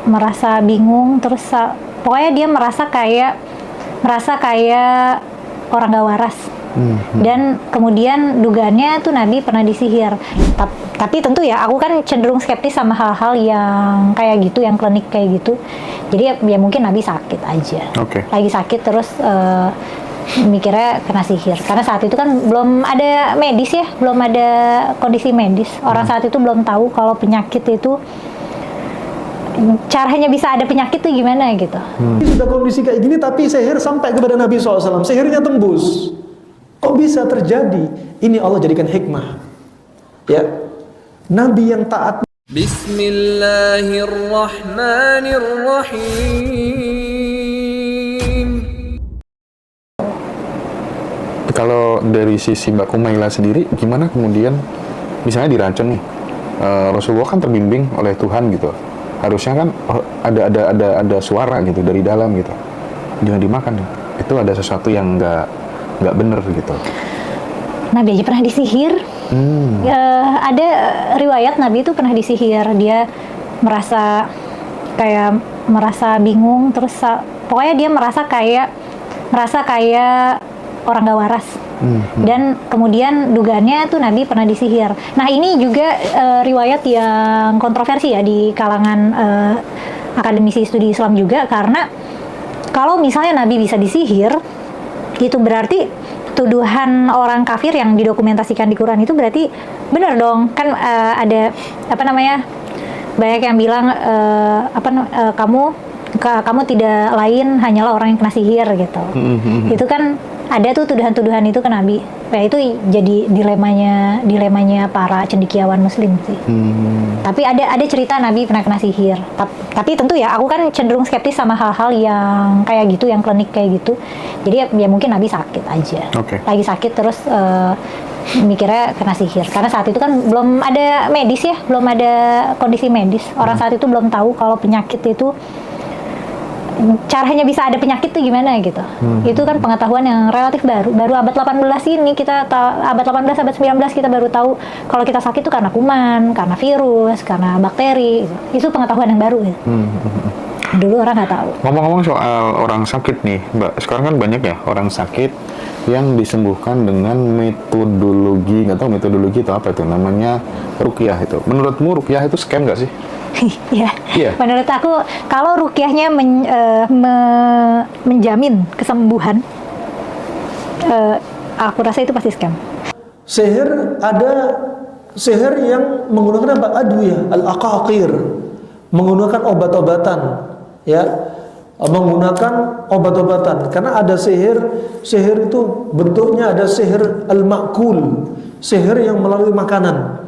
merasa bingung, terus pokoknya dia merasa kayak orang gak waras. Dan kemudian dugaannya tuh Nabi pernah disihir. Tapi tentu ya, aku kan cenderung skeptis sama hal-hal yang kayak gitu, yang klinik kayak gitu. Jadi ya mungkin Nabi sakit aja. Lagi sakit terus mikirnya kena sihir. Karena saat itu kan belum ada medis ya, belum ada kondisi medis. Orang saat itu belum tahu kalau penyakit itu caranya bisa ada penyakit tuh gimana gitu. Sudah kondisi kayak gini tapi sihir sampai kepada Nabi SAW. Sihirnya tembus. Kok bisa terjadi? Ini Allah jadikan hikmah. Ya, Nabi yang taat. Bismillahirrahmanirrahim. Kalau dari sisi Mbak Kumaila sendiri, gimana kemudian misalnya diracun nih, Rasulullah kan terbimbing oleh Tuhan gitu. Harusnya kan ada suara gitu dari dalam gitu, jangan dimakan. Itu ada sesuatu yang nggak bener gitu. Nabi aja pernah disihir. Ada riwayat Nabi itu pernah disihir. Dia merasa bingung, terus pokoknya dia merasa kayak orang gak waras. Dan kemudian dugaannya tuh Nabi pernah disihir. Nah ini juga riwayat yang kontroversi ya di kalangan akademisi studi Islam juga, karena kalau misalnya Nabi bisa disihir, itu berarti tuduhan orang kafir yang didokumentasikan di Quran itu berarti benar dong. Kan ada banyak yang bilang kamu tidak lain hanyalah orang yang kena sihir gitu. Itu kan ada tuh tuduhan-tuduhan itu ke Nabi. Ya itu jadi dilemanya para cendekiawan Muslim sih. Tapi ada cerita Nabi pernah kena sihir. Tapi tentu ya, aku kan cenderung skeptis sama hal-hal yang kayak gitu, yang klinik kayak gitu. Jadi ya mungkin Nabi sakit aja. Lagi sakit terus mikirnya kena sihir. Karena saat itu kan belum ada medis ya, belum ada kondisi medis. Orang saat itu belum tahu kalau penyakit itu caranya bisa ada penyakit tuh gimana gitu. Itu kan pengetahuan yang relatif baru abad 18 ini kita abad 18 abad 19 kita baru tahu kalau kita sakit itu karena kuman, karena virus, karena bakteri. Itu pengetahuan yang baru ya. Dulu orang nggak tahu. Ngomong-ngomong soal orang sakit nih, Mbak, sekarang kan banyak ya orang sakit yang disembuhkan dengan metodologi, nggak tahu metodologi itu apa itu, namanya ruqyah itu. Menurutmu ruqyah itu scam nggak sih? Iya. Menurut aku kalau ruqyahnya menjamin kesembuhan, aku rasa itu pasti scam. Sihir, ada sihir yang menggunakan apa? Adwiyah, al-aqaqir, menggunakan obat-obatan, ya, menggunakan obat-obatan. Karena ada sihir itu bentuknya ada sihir al-ma'kul, sihir yang melalui makanan.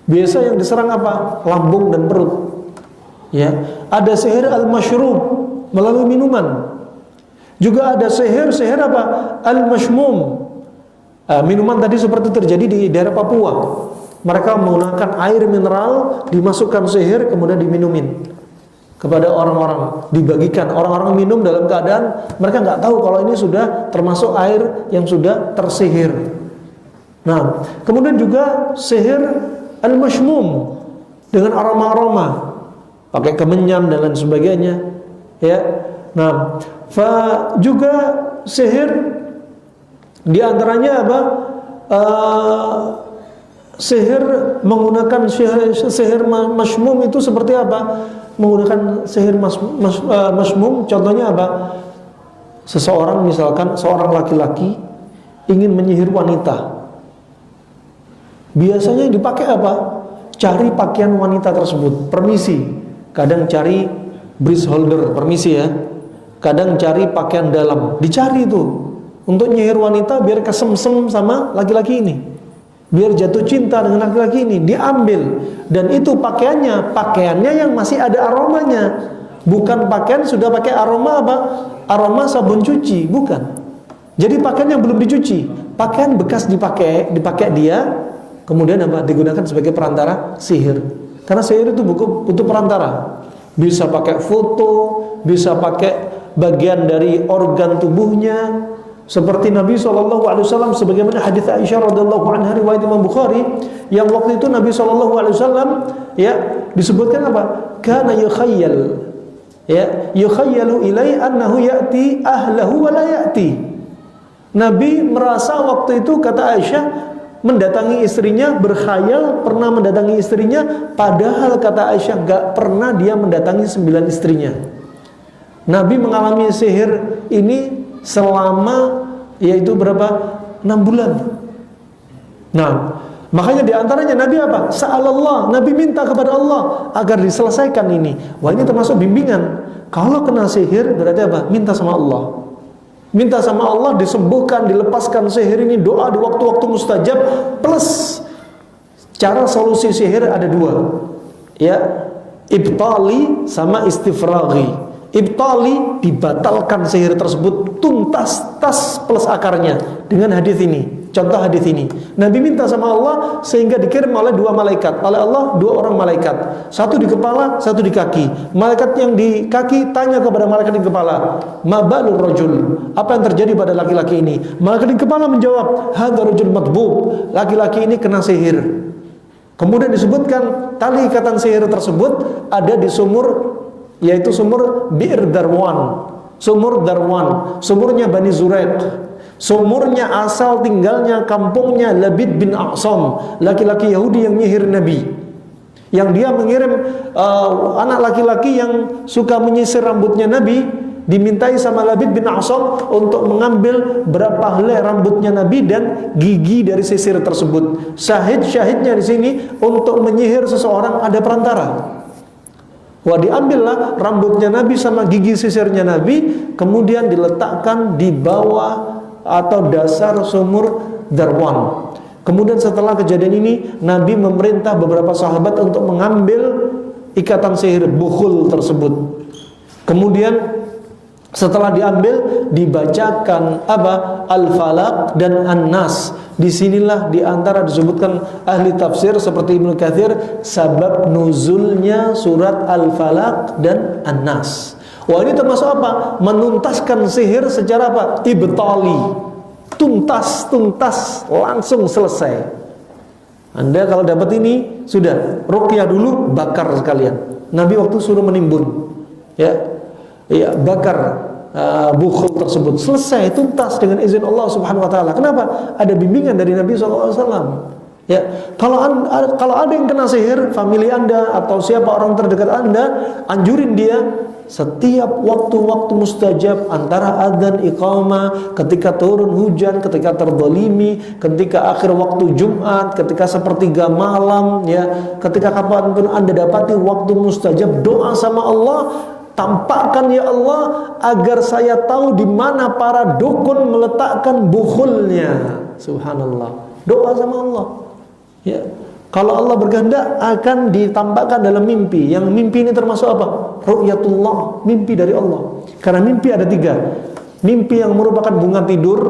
Biasa yang diserang apa? Lambung dan perut. Ya, ada sihir al-mashrub, melalui minuman. Juga ada sihir apa? Al-mashmum. Minuman tadi seperti terjadi di daerah Papua. Mereka menggunakan air mineral, dimasukkan sihir, kemudian diminumin kepada orang-orang, dibagikan. Orang-orang minum dalam keadaan mereka nggak tahu kalau ini sudah termasuk air yang sudah tersihir. Nah, kemudian juga sihir al-mashmum dengan aroma-aroma, pakai kemenyan dan lain sebagainya, ya. Nah, juga sihir di antaranya apa? Sihir menggunakan sihir mashmum itu seperti apa? Menggunakan sihir mashmum, contohnya apa? Seseorang, misalkan seorang laki-laki ingin menyihir wanita. Biasanya yang dipakai apa? Cari pakaian wanita tersebut, permisi. Kadang cari bris holder, permisi ya. Kadang cari pakaian dalam, dicari itu untuk nyihir wanita biar kesemsem sama laki-laki ini, biar jatuh cinta dengan laki-laki ini, diambil. Dan itu pakaiannya yang masih ada aromanya, bukan pakaian sudah pakai aroma apa? Aroma sabun cuci, bukan. Jadi pakaian yang belum dicuci, pakaian bekas dipakai dia. Kemudian apa? Digunakan sebagai perantara sihir. Karena sihir itu butuh perantara. Bisa pakai foto, bisa pakai bagian dari organ tubuhnya, Seperti Nabi SAW sebagaimana hadis Aisyah radhiyallahu anha riwayat Imam Bukhari, yang waktu itu Nabi SAW ya disebutkan apa? Kana yukhayyal, ya, yukhayyalu ilai annahu ya'ti ahlahu wa la ya'ti. Nabi merasa waktu itu, kata Aisyah, mendatangi istrinya, berkhayal pernah mendatangi istrinya, padahal kata Aisyah gak pernah dia mendatangi 9 istrinya. Nabi mengalami sihir ini selama yaitu berapa? 6 bulan. Nah, makanya diantaranya Nabi apa? Sa'alallah, Nabi minta kepada Allah agar diselesaikan ini. Wah, ini termasuk bimbingan. Kalau kena sihir berarti apa? Minta sama Allah. Minta sama Allah disembuhkan, dilepaskan sihir ini. Doa di waktu-waktu mustajab. Plus cara solusi sihir ada 2, ya, ibtali sama istifraghi. Ibtali, dibatalkan sihir tersebut tuntas, tas plus akarnya, dengan hadis ini. Contoh hadis ini, Nabi minta sama Allah sehingga dikirim oleh 2 malaikat, oleh Allah 2 orang malaikat, satu di kepala, satu di kaki. Malaikat yang di kaki tanya kepada malaikat di kepala, ma balur rajul, apa yang terjadi pada laki-laki ini? Malaikat di kepala menjawab, hadza rajul matbub, laki-laki ini kena sihir. Kemudian disebutkan tali ikatan sihir tersebut ada di sumur, yaitu sumur Bir Darwan, sumur Darwan, sumurnya Bani Zuraiq, sumurnya asal tinggalnya kampungnya Labid bin A'sam, laki-laki Yahudi yang nyihir Nabi, yang dia mengirim anak laki-laki yang suka menyisir rambutnya Nabi, dimintai sama Labid bin A'sam untuk mengambil berapa helai rambutnya Nabi dan gigi dari sisir tersebut. Syahid-syahidnya di sini untuk menyihir seseorang ada perantara. Wah, diambillah rambutnya Nabi sama gigi sisirnya Nabi, kemudian diletakkan di bawah atau dasar sumur Darwan. Kemudian setelah kejadian ini, Nabi memerintah beberapa sahabat untuk mengambil ikatan sihir bukhul tersebut. Kemudian setelah diambil, dibacakan apa? Al-Falaq dan An-Nas. Disinilah diantara disebutkan ahli tafsir seperti Ibnu Katsir, sebab nuzulnya surat Al-Falaq dan An-Nas. Wah, ini termasuk apa? Menuntaskan sihir secara apa? Ibtali. Tuntas, langsung selesai. Anda kalau dapat ini, sudah, ruqyah dulu, bakar sekalian. Nabi waktu suruh menimbun, ya, bakar bukhul tersebut, selesai, tuntas dengan izin Allah Subhanahu wa taala. Kenapa? Ada bimbingan dari Nabi SAW. Ya, kalau ada yang kena sihir, famili Anda atau siapa orang terdekat Anda, anjurin dia setiap waktu-waktu mustajab, antara adzan, iqamah, ketika turun hujan, ketika terzalimi, ketika akhir waktu Jumat, ketika sepertiga malam, ya, ketika kapanpun Anda dapati waktu mustajab, doa sama Allah. Tampakkan ya Allah agar saya tahu di mana para dukun meletakkan bukhulnya. Subhanallah. Doa sama Allah. Ya. Kalau Allah berkehendak akan ditampakkan dalam mimpi. Yang mimpi ini termasuk apa? Ru'yatullah, mimpi dari Allah. Karena mimpi ada 3. Mimpi yang merupakan bunga tidur,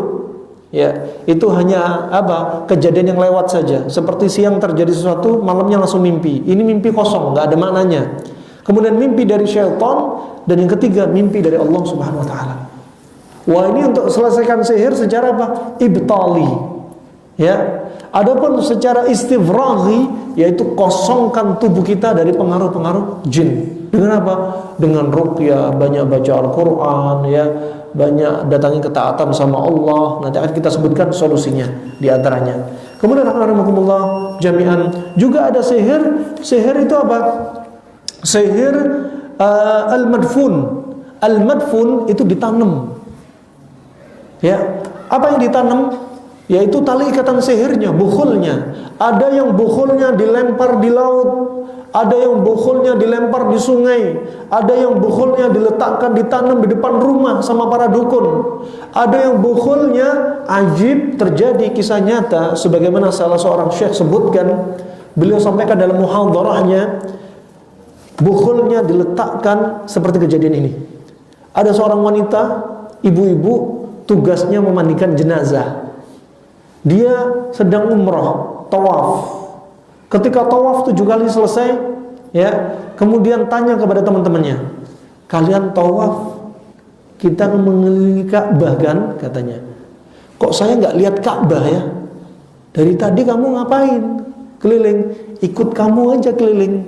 ya, itu hanya apa? Kejadian yang lewat saja. Seperti siang terjadi sesuatu, malamnya langsung mimpi. Ini mimpi kosong, nggak ada maknanya. Kemudian mimpi dari syaitan, dan yang ketiga mimpi dari Allah Subhanahu wa taala. Wah, ini untuk selesaikan sihir secara apa? Ibtali. Ya. Adapun secara istifraghi, yaitu kosongkan tubuh kita dari pengaruh-pengaruh jin. Dengan apa? Dengan ruqyah, banyak baca Al-Qur'an, ya, banyak datangi ketaatan sama Allah. Nanti akan kita sebutkan solusinya di antaranya. Kemudian rahimahumullah jami'an, juga ada sihir. Sihir itu apa? Sihir al-madfun. Al-madfun itu ditanam. Ya, apa yang ditanam? Yaitu tali ikatan sihirnya, bukhulnya. Ada yang bukhulnya dilempar di laut, ada yang bukhulnya dilempar di sungai, ada yang bukhulnya diletakkan, ditanam di depan rumah sama para dukun. Ada yang bukhulnya ajib, terjadi kisah nyata sebagaimana salah seorang syekh sebutkan. Beliau sampaikan dalam muhadarahnya, bukhulnya diletakkan seperti kejadian ini. Ada seorang wanita, ibu-ibu, tugasnya memandikan jenazah. Dia sedang umrah, tawaf. Ketika tawaf 7 kali selesai, ya, kemudian tanya kepada teman-temannya, kalian tawaf, kita mengelilingi Ka'bah kan, katanya. kok saya nggak lihat Ka'bah ya? Dari tadi kamu ngapain? Keliling. Ikut kamu aja keliling.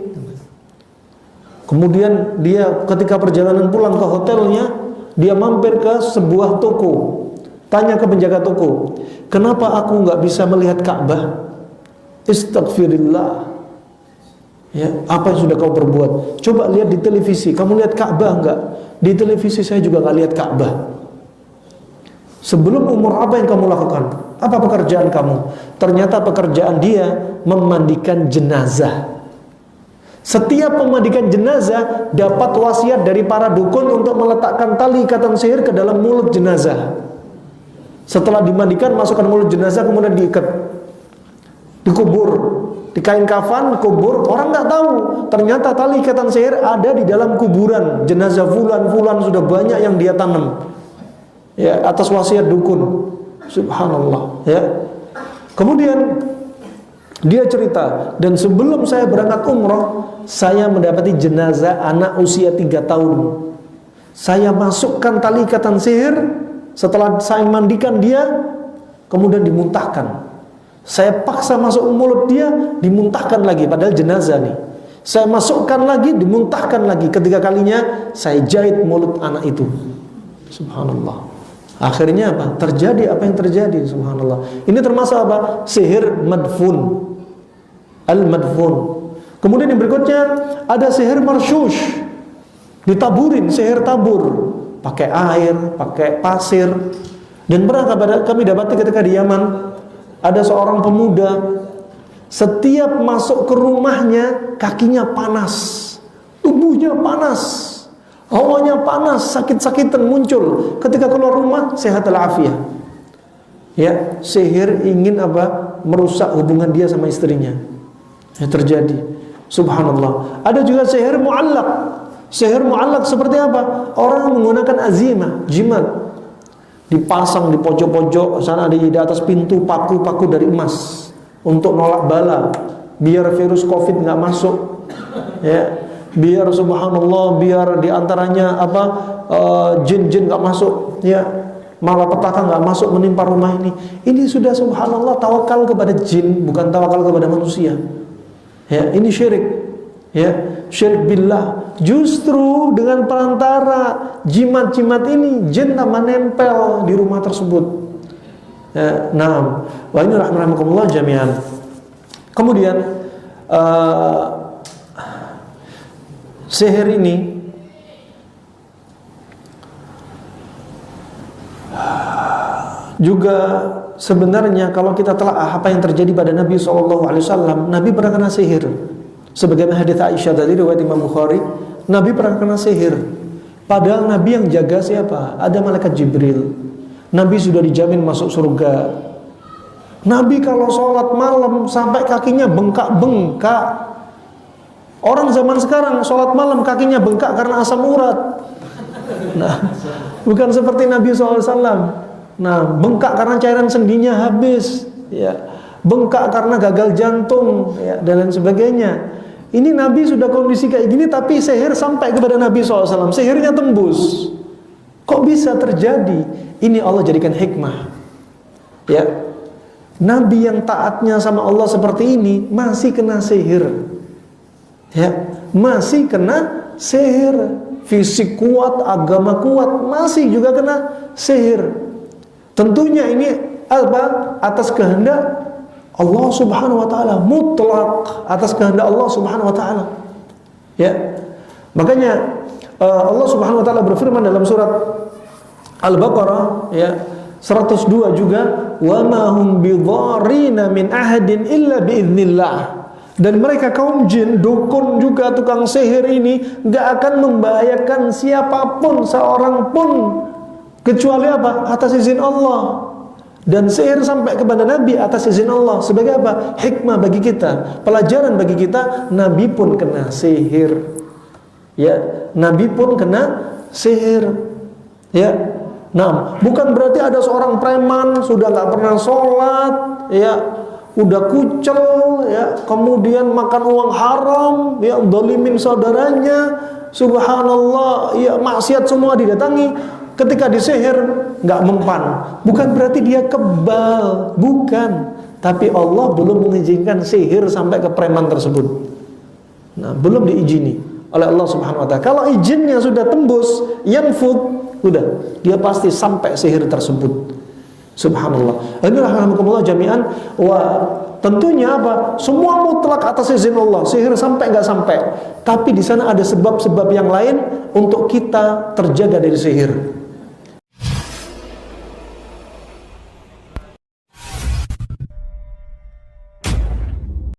Kemudian dia ketika perjalanan pulang ke hotelnya, dia mampir ke sebuah toko. Tanya ke penjaga toko, kenapa aku nggak bisa melihat Ka'bah? Istaghfirillah. Ya, apa yang sudah kau perbuat? Coba lihat di televisi. Kamu lihat Ka'bah enggak? Di televisi saya juga nggak lihat Ka'bah. Sebelum umur apa yang kamu lakukan? Apa pekerjaan kamu? Ternyata pekerjaan dia memandikan jenazah. Setiap memandikan jenazah dapat wasiat dari para dukun untuk meletakkan tali ikatan sihir ke dalam mulut jenazah. Setelah dimandikan, masukkan mulut jenazah, kemudian diikat, dikubur, di kain kafan, kubur. Orang nggak tahu, ternyata tali ikatan sihir ada di dalam kuburan jenazah fulan sudah banyak yang dia tanam. Ya, atas wasiat dukun. Subhanallah, ya. Kemudian dia cerita, dan sebelum saya berangkat umroh, saya mendapati jenazah anak usia 3 tahun. Saya masukkan tali ikatan sihir. Setelah saya mandikan dia, kemudian dimuntahkan. Saya paksa masuk mulut dia, dimuntahkan lagi, padahal jenazah nih. Saya masukkan lagi, dimuntahkan lagi. Ketiga kalinya saya jahit mulut anak itu. Subhanallah. Akhirnya apa? Terjadi apa yang terjadi, subhanallah. Ini termasuk apa? Sihir madfun. Al-madfun. Kemudian yang berikutnya ada sihir marshush. Ditaburin, sihir tabur. Pakai air, pakai pasir. Dan pernah kami dapati ketika di Yaman, ada seorang pemuda, setiap masuk ke rumahnya kakinya panas, tubuhnya panas, hawanya panas, sakit-sakitan muncul. Ketika keluar rumah sehat al-afiyah. Ya, sihir ingin apa? Merusak hubungan dia sama istrinya. Ya, terjadi. Subhanallah. Ada juga sihir mu'allaq. Sihir mu'allaq seperti apa? Orang menggunakan azimah, jimat, dipasang di pojok-pojok sana, di atas pintu paku-paku dari emas untuk nolak bala, biar virus COVID nggak masuk. Ya, biar subhanallah, biar diantaranya apa, jin-jin nggak masuk. Ya, malapetaka nggak masuk menimpa rumah ini. Ini sudah subhanallah tawakal kepada jin, bukan tawakal kepada manusia. Ya, ini syirik. Ya, syirik billah. Justru dengan perantara jimat-jimat ini, jin tambah nempel di rumah tersebut. Ya, nah, wa inna rahmatullah jami'an. Kemudian sihir ini juga sebenarnya kalau kita telah apa yang terjadi pada Nabi SAW, Nabi pernah kena sihir. Sebagaimana hadits Aisyah dari riwayat Imam Bukhari, Nabi pernah kena sihir. Padahal Nabi yang jaga siapa? Ada malaikat Jibril. Nabi sudah dijamin masuk surga. Nabi kalau sholat malam sampai kakinya bengkak-bengkak. Orang zaman sekarang sholat malam kakinya bengkak karena asam urat. Nah, bukan seperti Nabi SAW. Nah, bengkak karena cairan sendinya habis, ya, bengkak karena gagal jantung, ya, dan lain sebagainya. Ini Nabi sudah kondisi kayak gini, tapi sihir sampai kepada Nabi SAW. Sihirnya tembus. Kok bisa terjadi? Ini Allah jadikan hikmah. Ya, Nabi yang taatnya sama Allah seperti ini masih kena sihir. Ya, masih kena sihir. Fisik kuat, agama kuat, masih juga kena sihir. Tentunya ini apa? Atas kehendak Allah Subhanahu wa taala, mutlak, atas kehendak Allah Subhanahu wa taala. Ya. Makanya Allah Subhanahu wa taala berfirman dalam surat Al-Baqarah, ya, 102 juga, wa ma hum bidharina min ahadin illa biiznillah. Dan mereka kaum jin, dukun juga, tukang sihir ini enggak akan membahayakan siapapun, seorang pun, kecuali apa? Atas izin Allah. Dan sihir sampai kepada Nabi atas izin Allah. Sebagai apa? Hikmah bagi kita, pelajaran bagi kita. Nabi pun kena sihir. Ya, Nabi pun kena sihir. Ya. Nah, bukan berarti ada seorang preman sudah nggak pernah sholat, ya, udah kucel, ya, kemudian makan uang haram, ya, dolimin saudaranya, subhanallah, ya, maksiat semua didatangi. ketika disihir nggak mempan, bukan berarti dia kebal, bukan. Tapi Allah belum mengizinkan sihir sampai ke preman tersebut. Nah, belum diizini oleh Allah Subhanahu wa taala. Kalau izinnya sudah tembus, yanfud, udah, dia pasti sampai sihir tersebut. Subhanallah. Inilah alhamdulillah jami'an. Wah, tentunya apa? Semua mutlak atas izin Allah. Sihir sampai nggak sampai. Tapi di sana ada sebab-sebab yang lain untuk kita terjaga dari sihir.